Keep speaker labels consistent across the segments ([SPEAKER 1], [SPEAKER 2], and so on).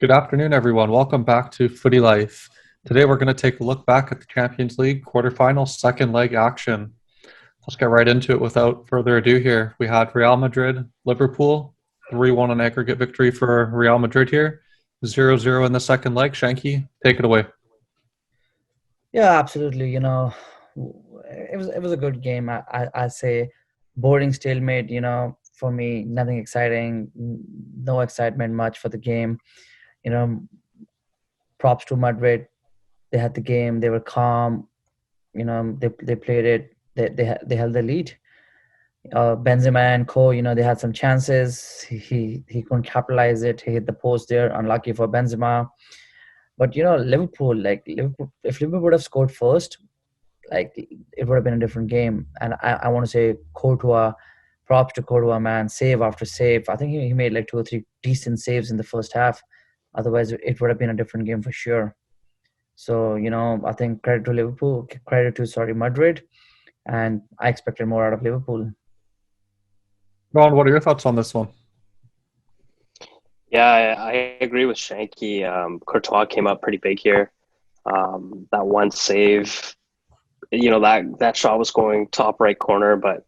[SPEAKER 1] Good afternoon, everyone. Welcome back to Footy Life. Today, we're going to take a look back at the Champions League quarterfinal second leg action. Let's get right into it without further ado here. We had Real Madrid, Liverpool, 3-1 on aggregate victory for Real Madrid here. 0-0 in the second leg. Shanky, take it away.
[SPEAKER 2] Yeah, absolutely. It was a good game. I say boring stalemate. For me, nothing exciting, no excitement much for the game. You know, Props to Madrid. They had the game. They were calm. They played it. They held the lead. Benzema and Co. They had some chances. He couldn't capitalize it. He hit the post there. Unlucky for Benzema. But Liverpool, if Liverpool would have scored first, like it would have been a different game. And I want to say Courtois, props to Courtois, man, save after save. I think he made like two or three decent saves in the first half. Otherwise, it would have been a different game for sure. So, I think credit to Liverpool, credit to, sorry, Madrid. And I expected more out of Liverpool.
[SPEAKER 1] Ron, what are your thoughts on this one?
[SPEAKER 3] Yeah, I agree with Shanky. Courtois came up pretty big here. That one save, that shot was going top right corner, but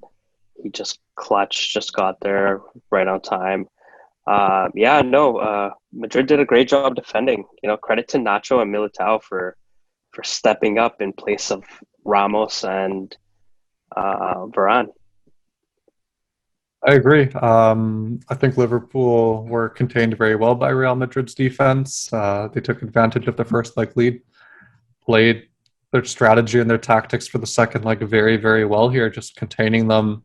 [SPEAKER 3] he just clutched, just got there right on time. Madrid did a great job defending. Credit to Nacho and Militao for stepping up in place of Ramos and Varane.
[SPEAKER 1] I agree. I think Liverpool were contained very well by Real Madrid's defense. They took advantage of the first leg lead, played their strategy and their tactics for the second leg very, very well here, just containing them.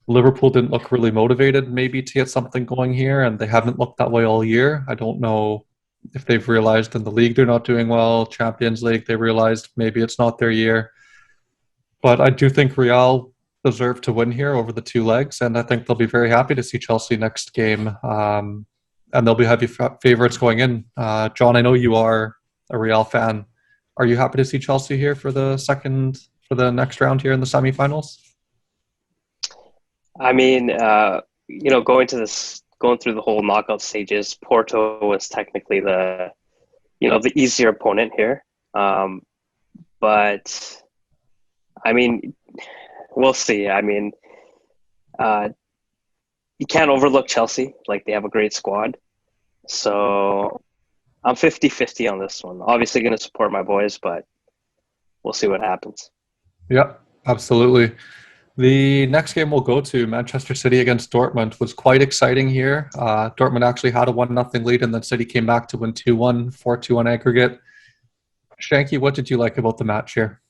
[SPEAKER 1] Liverpool didn't look really motivated maybe to get something going here, and they haven't looked that way all year. I don't know if they've realized in the league they're not doing well. Champions League, they realized maybe it's not their year. But I do think Real deserve to win here over the two legs, and I think they'll be very happy to see Chelsea next game. And they'll be heavy favorites going in. John, I know you are a Real fan. Are you happy to see Chelsea here for the next round here in the semifinals?
[SPEAKER 3] I mean, going through the whole knockout stages, Porto was technically the easier opponent here. But I mean, we'll see. I mean, you can't overlook Chelsea. Like, they have a great squad. So I'm 50-50 on this one. Obviously going to support my boys, but we'll see what happens.
[SPEAKER 1] Yeah, absolutely. The next game we'll go to, Manchester City against Dortmund, was quite exciting here. Dortmund actually had a 1-0 lead, and then City came back to win 2-1, 4-2 on aggregate. Shanky, what did you like about the match here?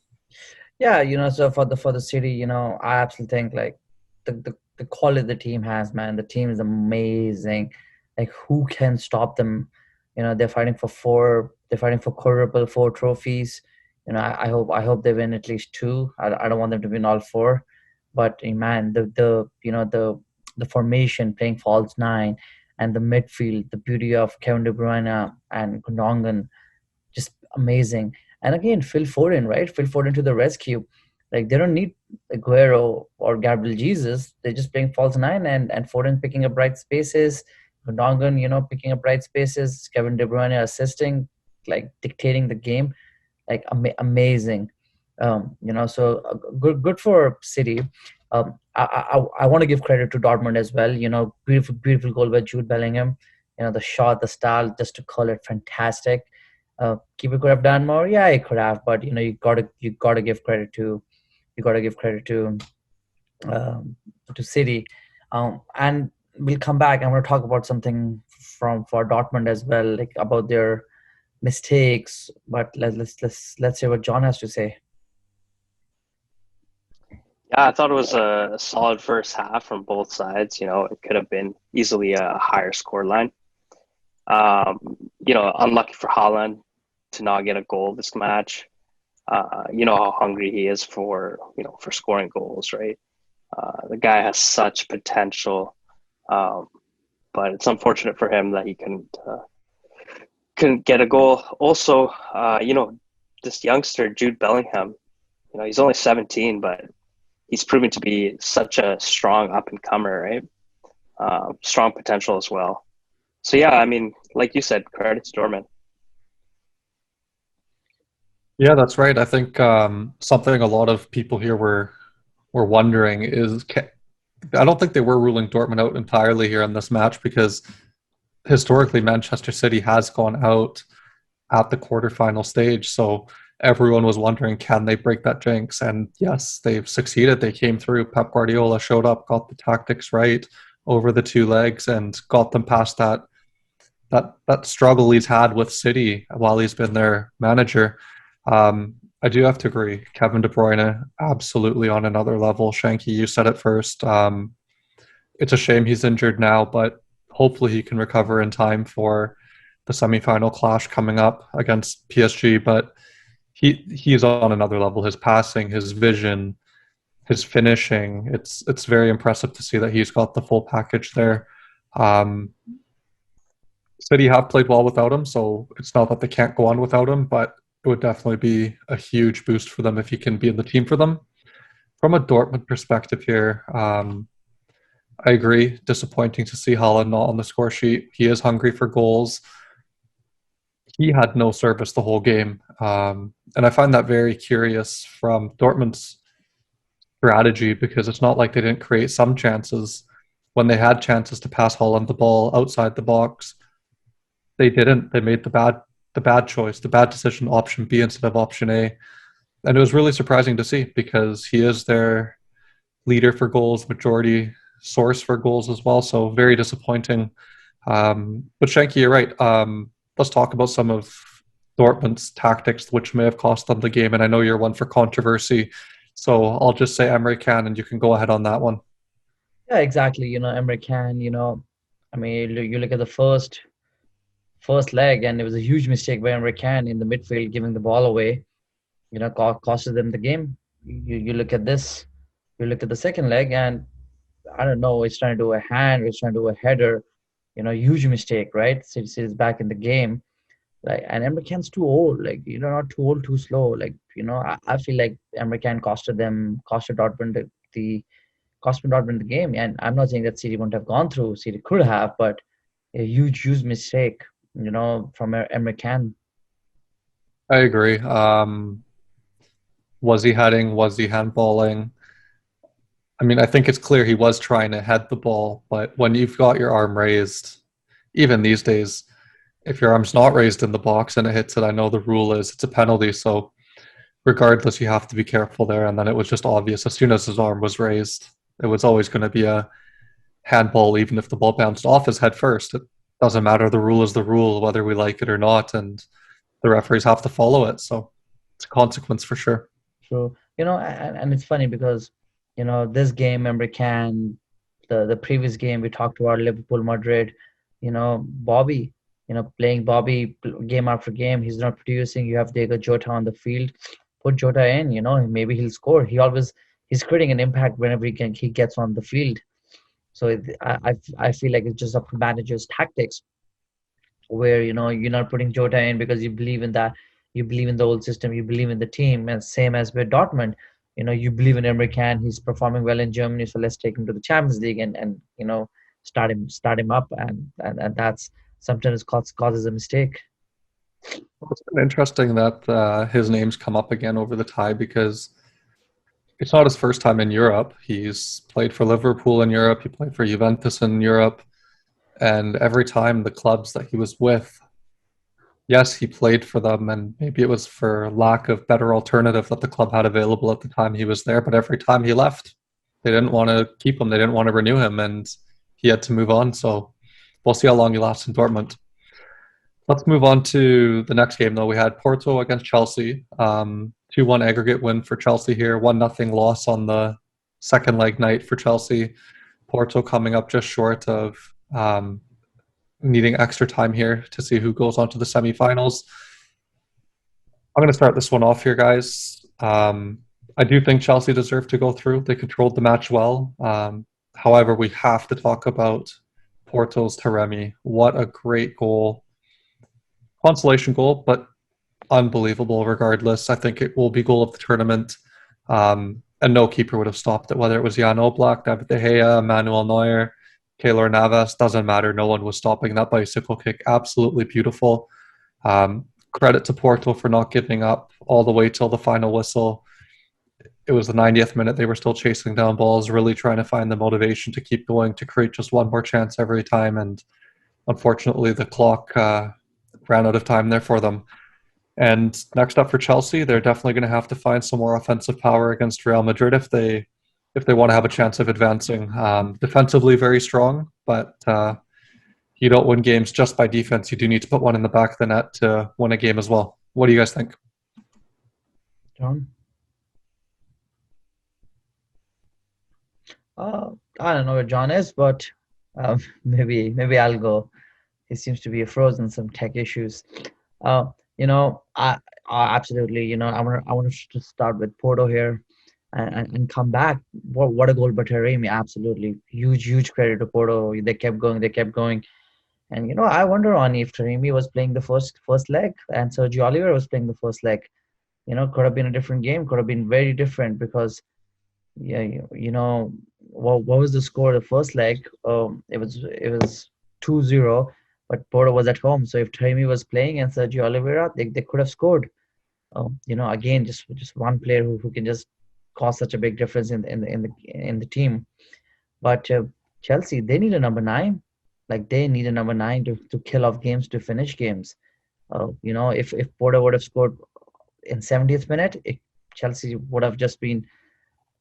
[SPEAKER 2] Yeah, so for the City, I absolutely think like the quality the team has, man. The team is amazing. Like, who can stop them? They're fighting for four. They're fighting for quadruple four trophies. I hope they win at least two. I don't want them to win all four, but man, the formation playing false nine and the midfield, the beauty of Kevin De Bruyne and Gundogan, just amazing. And again, Phil Foden, right? Phil Foden to the rescue. Like, they don't need Aguero or Gabriel Jesus. They're just playing false nine, and Foden picking up right spaces. Gundogan, picking up right spaces. Kevin De Bruyne assisting, like dictating the game, like amazing. So good for City. I want to give credit to Dortmund as well. Beautiful goal by Jude Bellingham. The shot, the style, just to call it fantastic. Keeper could have done more. Yeah, he could have, but you gotta give credit to City. And we'll come back. I'm going to talk about something for Dortmund as well, like about their mistakes. But let's hear what John has to say.
[SPEAKER 3] Yeah, I thought it was a solid first half from both sides. It could have been easily a higher score line. Unlucky for Haaland to not get a goal this match. You know how hungry he is for scoring goals, right? The guy has such potential, but it's unfortunate for him that he couldn't get a goal. Also, this youngster Jude Bellingham, he's only 17, but he's proven to be such a strong up and comer, right? Strong potential as well. So yeah, I mean, like you said, credits Dortmund.
[SPEAKER 1] Yeah, that's right. I think something a lot of people here were wondering is I don't think they were ruling Dortmund out entirely here in this match because historically Manchester City has gone out at the quarterfinal stage. So everyone was wondering, can they break that jinx? And yes, they've succeeded. They came through. Pep Guardiola showed up, got the tactics right over the two legs, and got them past that struggle he's had with City while he's been their manager. I do have to agree. Kevin De Bruyne, absolutely on another level. Shanky, you said it first. It's a shame he's injured now, but hopefully he can recover in time for the semi-final clash coming up against PSG. But he's on another level. His passing, his vision, his finishing. It's very impressive to see that he's got the full package there. Um, City have played well without him, so it's not that they can't go on without him, but it would definitely be a huge boost for them if he can be in the team for them. From a Dortmund perspective here, I agree. Disappointing to see Haaland not on the score sheet. He is hungry for goals. He had no service the whole game. And I find that very curious from Dortmund's strategy because it's not like they didn't create some chances. When they had chances to pass Haaland the ball outside the box, they didn't. They made the bad choice, the bad decision, option B instead of option A. And it was really surprising to see because he is their leader for goals, majority source for goals as well. So very disappointing. But Shanky, you're right. Let's talk about some of Dortmund's tactics, which may have cost them the game. And I know you're one for controversy. So I'll just say Emre Can, and you can go ahead on that one.
[SPEAKER 2] Yeah, exactly. Emre Can, I mean, you look at the first leg, and it was a huge mistake by Emre Can in the midfield, giving the ball away. Costed them the game. You look at this, you look at the second leg, and I don't know, it's trying to do a hand, it's trying to do a header, huge mistake, right? City is back in the game. Like, and Emre Can's too old, like, not too old, too slow. Like, I feel like Emre Can costed Dortmund the game. And I'm not saying that City wouldn't have gone through. City could have, but a huge mistake, from Emre Can.
[SPEAKER 1] I agree. Was he heading? Was he handballing? I mean, I think it's clear he was trying to head the ball, but when you've got your arm raised, even these days, if your arm's not raised in the box and it hits it, I know the rule is it's a penalty. So regardless, you have to be careful there. And then it was just obvious as soon as his arm was raised, it was always going to be a handball, even if the ball bounced off his head first. It doesn't matter. The rule is the rule, whether we like it or not, and the referees have to follow it. So it's a consequence for sure.
[SPEAKER 2] So, and it's funny because, this game, Emre Can, the previous game we talked about Liverpool, Madrid, Bobby, playing Bobby game after game, he's not producing. You have Diego Jota on the field. Put Jota in, maybe he'll score. He's creating an impact whenever he gets on the field. So I feel like it's just up to managers' tactics, where you're not putting Jota in because you believe in that, you believe in the old system, you believe in the team, and same as with Dortmund. You believe in Emre Can. He's performing well in Germany, so let's take him to the Champions League and start him up, and that's sometimes causes a mistake.
[SPEAKER 1] Well, it's been interesting that his name's come up again over the tie because it's not his first time in Europe. He's played for Liverpool in Europe. He played for Juventus in Europe. And every time the clubs that he was with, yes, he played for them, and maybe it was for lack of better alternative that the club had available at the time he was there. But every time he left, they didn't want to keep him. They didn't want to renew him, and he had to move on. So we'll see how long he lasts in Dortmund. Let's move on to the next game, though. We had Porto against Chelsea. 2-1 aggregate win for Chelsea here. 1-0 loss on the second leg night for Chelsea. Porto coming up just short of needing extra time here to see who goes on to the semifinals. I'm going to start this one off here, guys. I do think Chelsea deserved to go through. They controlled the match well. However, we have to talk about Porto's Taremi. What a great goal. Consolation goal, but unbelievable regardless. I think it will be goal of the tournament. And no keeper would have stopped it, whether it was Jan Oblak, David De Gea, Manuel Neuer. Keylor Navas, doesn't matter. No one was stopping that bicycle kick. Absolutely beautiful. Credit to Porto for not giving up all the way till the final whistle. It was the 90th minute. They were still chasing down balls, really trying to find the motivation to keep going, to create just one more chance every time. And unfortunately, the clock ran out of time there for them. And next up for Chelsea, they're definitely going to have to find some more offensive power against Real Madrid if they want to have a chance of advancing. Defensively, very strong, but you don't win games just by defense. You do need to put one in the back of the net to win a game as well. What do you guys think?
[SPEAKER 2] John? I don't know where John is, but maybe I'll go. He seems to be frozen, some tech issues. I absolutely, I want to start with Porto here and come back. What a goal by Taremi! Absolutely, huge credit to Porto. They kept going. And I wonder on if Taremi was playing the first leg and Sergio Oliver was playing the first leg. Could have been a different game. Could have been very different because, yeah, what was the score of the first leg? It was 2-0, but Porto was at home. So if Taremi was playing and Sergio Oliveira, they could have scored. Again, just one player who can just cause such a big difference in the team. But Chelsea, they need a number 9. Like they need a number 9 to kill off games, to finish games. If Porto would have scored in 70th minute, Chelsea would have just been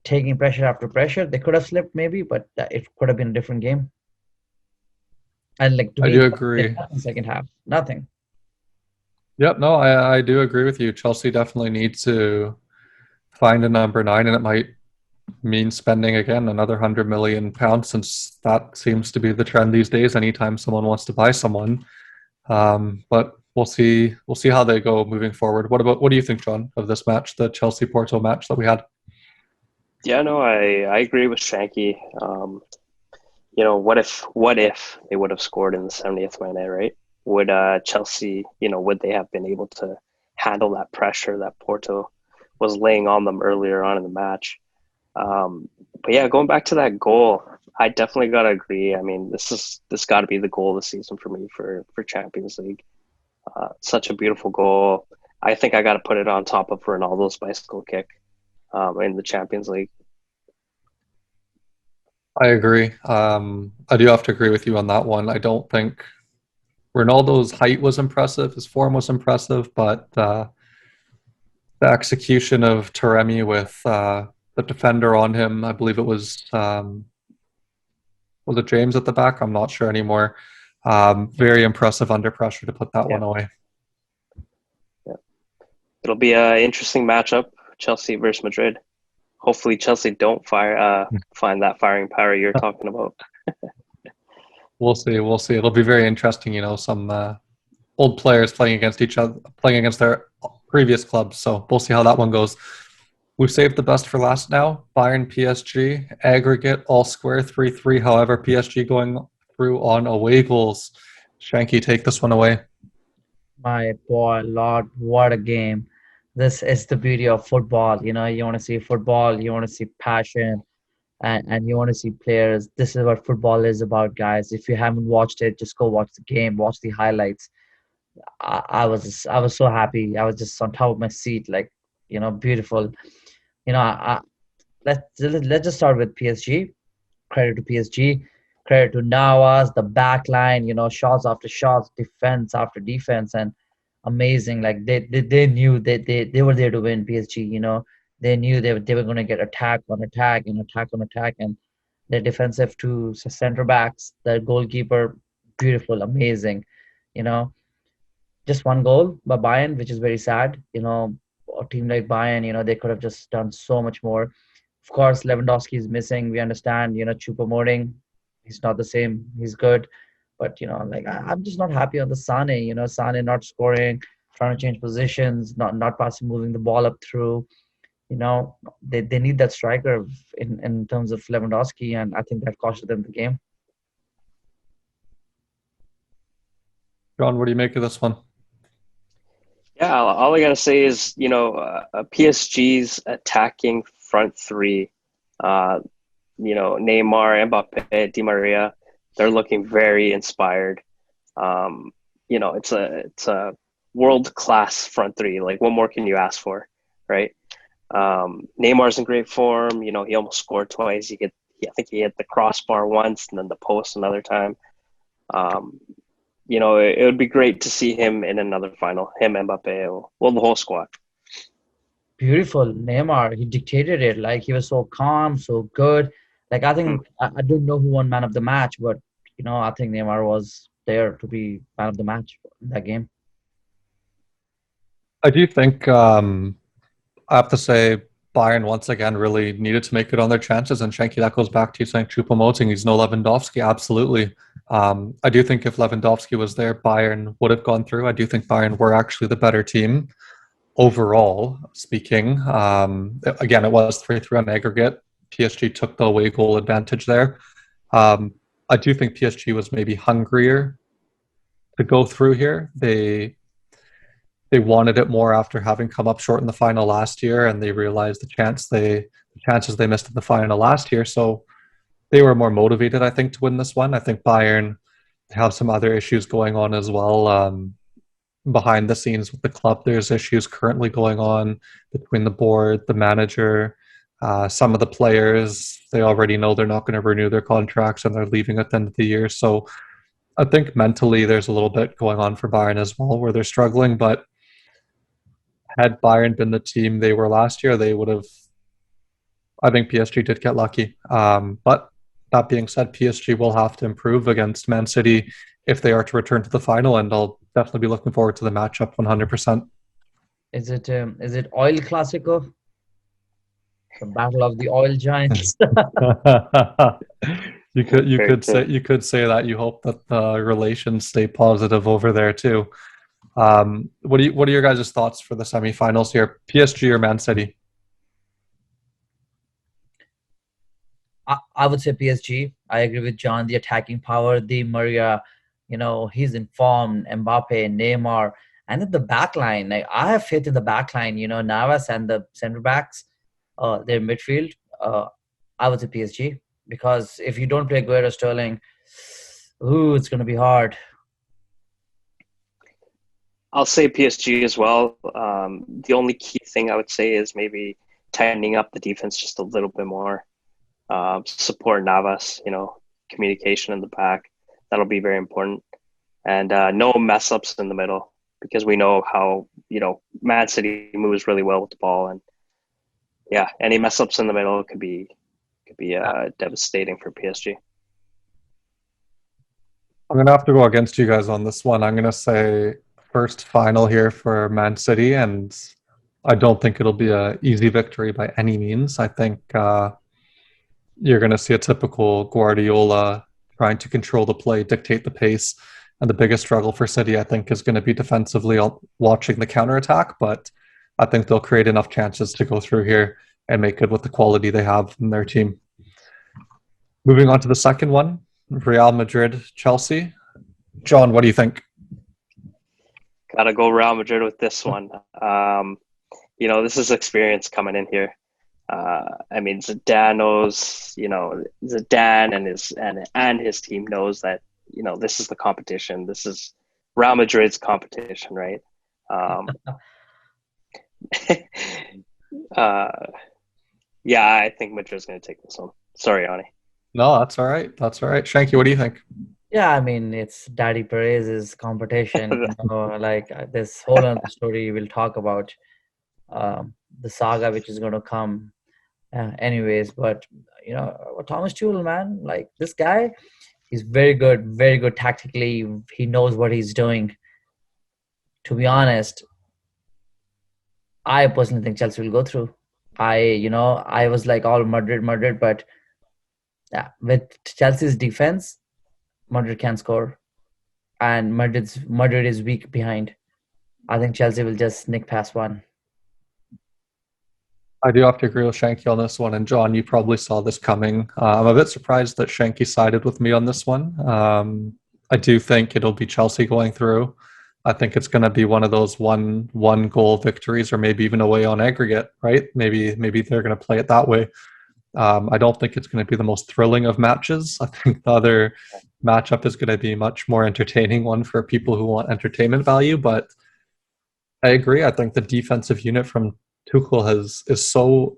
[SPEAKER 2] taking pressure after pressure. They could have slipped maybe, but it could have been a different game. And like
[SPEAKER 1] I do agree.
[SPEAKER 2] Second half, nothing.
[SPEAKER 1] Yep, no, I do agree with you. Chelsea definitely needs to find a number 9, and it might mean spending again another £100 million, since that seems to be the trend these days. Anytime someone wants to buy someone, but we'll see how they go moving forward. What do you think, John, of this match, the Chelsea Porto match that we had?
[SPEAKER 3] Yeah, no, I agree with Shanky. What if they would have scored in the 70th minute, right? Would Chelsea, would they have been able to handle that pressure that Porto was laying on them earlier on in the match? But yeah, going back to that goal, I definitely gotta agree. I mean, this got to be the goal of the season for me for Champions League. Such a beautiful goal. I think I got to put it on top of Ronaldo's bicycle kick in the Champions League.
[SPEAKER 1] I agree. I do have to agree with you on that one. I don't think Ronaldo's height was impressive. His form was impressive, but the execution of Taremi with the defender on him, I believe it was it James at the back? I'm not sure anymore. Very impressive under pressure to put that one away.
[SPEAKER 3] Yeah. It'll be an interesting matchup, Chelsea versus Madrid. Hopefully Chelsea don't find that firing power you're talking about.
[SPEAKER 1] We'll see. It'll be very interesting, some old players playing against each other, playing against their previous clubs. So we'll see how that one goes. We've saved the best for last now. Bayern Psg Aggregate all square 3-3. However, PSG going through on away goals. Shanky, take this one away.
[SPEAKER 2] My boy, Lord, what a game. This is the beauty of football. You want to see football, you want to see passion, and you want to see players. This is what football is about, guys. If you haven't watched it, just go watch the game, watch the highlights. I was so happy. I was just on top of my seat, like, beautiful. Let's just start with PSG. Credit to PSG. Credit to Navas, the back line, shots after shots, defense after defense, and amazing. Like they knew that they were there to win. PSG, they knew they were going to get attack on attack and attack on attack, and their defensive two center backs, their goalkeeper, beautiful, amazing. Just one goal by Bayern, which is very sad. A team like Bayern, they could have just done so much more. Of course, Lewandowski is missing. We understand. Choupo-Moting, he's not the same. He's good, but I'm just not happy on the Sane. Sane not scoring, trying to change positions, not passing, moving the ball up through. They need that striker in terms of Lewandowski, and I think that costed them the game.
[SPEAKER 1] John, what do you make of this one?
[SPEAKER 3] Yeah, all I gotta say is, PSG's attacking front three, Neymar, Mbappe, Di Maria, They're looking very inspired. It's a world-class front three. Like, what more can you ask for, right? Neymar's in great form. He almost scored twice. I think he hit the crossbar once and then the post another time. It would be great to see him in another final. Him, Mbappe, the whole squad.
[SPEAKER 2] Beautiful. Neymar, he dictated it. Like, he was so calm, so good. Like, I think, I don't know who won man of the match, but, I think Neymar was there to be man of the match in that game.
[SPEAKER 1] I do think I have to say Bayern once again really needed to make good on their chances. And Shanky, that goes back to you saying Choupo-Moting. He's no Lewandowski, absolutely. I do think if Lewandowski was there, Bayern would have gone through. I do think Bayern were actually the better team overall speaking. Again, it was 3-3 on aggregate. PSG took the away goal advantage there. I do think PSG was maybe hungrier to go through here. They wanted it more after having come up short in the final last year, and they realized the chances they missed in the final last year. So they were more motivated, I think, to win this one. I think Bayern have some other issues going on as well. Behind the scenes with the club, there's issues currently going on between the board, the manager, some of the players. They already know they're not going to renew their contracts and they're leaving at the end of the year. So I think mentally there's a little bit going on for Bayern as well, where they're struggling. But had Bayern been the team they were last year, they would have. I think PSG did get lucky. But that being said, PSG will have to improve against Man City if they are to return to the final, and I'll definitely be looking forward to the matchup 100%.
[SPEAKER 2] Is it Oil Clasico? The battle of the oil giants.
[SPEAKER 1] You could say that. You hope that the relations stay positive over there too. What are your guys' thoughts for the semifinals here? PSG or Man City?
[SPEAKER 2] I would say PSG. I agree with John. The attacking power, the Maria, he's in form. Mbappe, Neymar, and then the back line. Like, I have faith in the back line. Navas and the center backs, their midfield. I would say PSG, because if you don't play Guerrero, Sterling, it's going to be hard.
[SPEAKER 3] I'll say PSG as well. The only key thing I would say is maybe tightening up the defense just a little bit more. Support Navas, communication in the back. That'll be very important. And no mess ups in the middle, because we know how, Man City moves really well with the ball. And yeah, any mess ups in the middle could be devastating for PSG.
[SPEAKER 1] I'm going to have to go against you guys on this one. I'm going to say first final here for Man City, and I don't think it'll be an easy victory by any means. I think you're going to see a typical Guardiola trying to control the play, dictate the pace. And the biggest struggle for City, I think, is going to be defensively watching the counterattack. But I think they'll create enough chances to go through here and make good with the quality they have in their team. Moving on to the second one, Real Madrid, Chelsea. John, what do you think?
[SPEAKER 3] Gotta go Real Madrid with this one. This is experience coming in here. Zidane knows, Zidane and his team knows that, this is the competition. This is Real Madrid's competition, right? I think Madrid's going to take this one. Sorry, Ani.
[SPEAKER 1] No, that's all right. Shanky, what do you think?
[SPEAKER 2] Yeah, it's Daddy Perez's competition. This whole other story we'll talk about, the saga which is going to come. Anyways, but Thomas Tuchel, man, like, this guy, he's very good tactically. He knows what he's doing. To be honest, I personally think Chelsea will go through. I was like all Madrid, but with Chelsea's defense, Madrid can score, and Madrid is weak behind. I think Chelsea will just sneak past one.
[SPEAKER 1] I do have to agree with Shanky on this one. And John, you probably saw this coming. I'm a bit surprised that Shanky sided with me on this one. I do think it'll be Chelsea going through. I think it's going to be one of those one goal victories, or maybe even away on aggregate, right? Maybe they're going to play it that way. I don't think it's going to be the most thrilling of matches. I think the matchup is going to be a much more entertaining one for people who want entertainment value. But I agree. I think the defensive unit from Tuchel is so,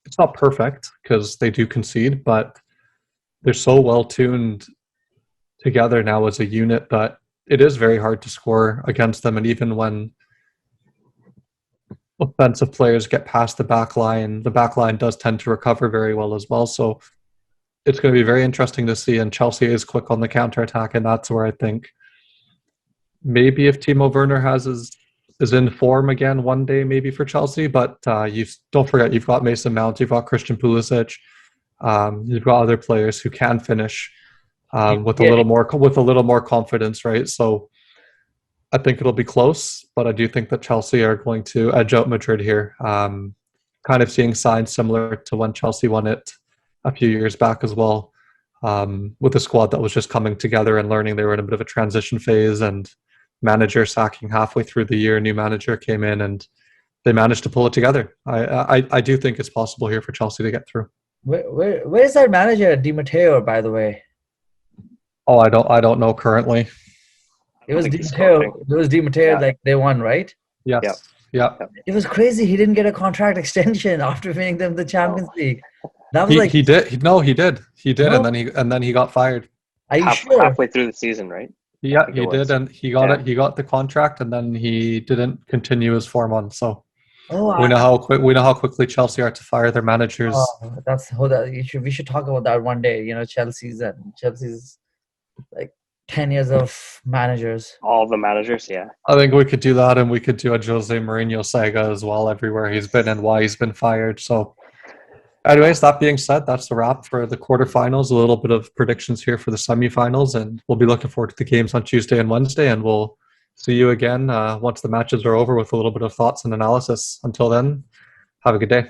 [SPEAKER 1] it's not perfect because they do concede, but they're so well tuned together now as a unit that it is very hard to score against them. And even when offensive players get past the back line does tend to recover very well as well. So it's going to be very interesting to see. And Chelsea is quick on the counterattack, and that's where I think maybe if Timo Werner is in form again one day, maybe for Chelsea. But you don't forget, you've got Mason Mount, you've got Christian Pulisic, you've got other players who can finish with a little more confidence, right? So I think it'll be close, but I do think that Chelsea are going to edge out Madrid here. Kind of seeing signs similar to when Chelsea won it a few years back as well, with a squad that was just coming together and learning. They were in a bit of a transition phase, and manager sacking halfway through the year, new manager came in, and they managed to pull it together. I do think it's possible here for Chelsea to get through.
[SPEAKER 2] Where is that manager, Di Matteo, by the way?
[SPEAKER 1] Oh, I don't know currently.
[SPEAKER 2] It was Di Matteo. It was Di Matteo, like they won, right?
[SPEAKER 1] Yes. Yeah.
[SPEAKER 2] It was crazy. He didn't get a contract extension after winning them the Champions League. That was
[SPEAKER 1] he did. No, he did. He did,
[SPEAKER 2] No?
[SPEAKER 1] and then he got fired.
[SPEAKER 2] Are you sure?
[SPEAKER 3] Halfway through the season, right?
[SPEAKER 1] Yeah, he did, and he got it. He got the contract, and then he didn't continue his form on. So we know how quickly Chelsea are to fire their managers.
[SPEAKER 2] We should talk about that one day. You know, Chelsea's like 10 years of managers.
[SPEAKER 3] All the managers, yeah.
[SPEAKER 1] I think we could do that, and we could do a Jose Mourinho saga as well, everywhere he's been and why he's been fired. So anyways, that being said, that's the wrap for the quarterfinals. A little bit of predictions here for the semifinals, and we'll be looking forward to the games on Tuesday and Wednesday, and we'll see you again once the matches are over with a little bit of thoughts and analysis. Until then, have a good day.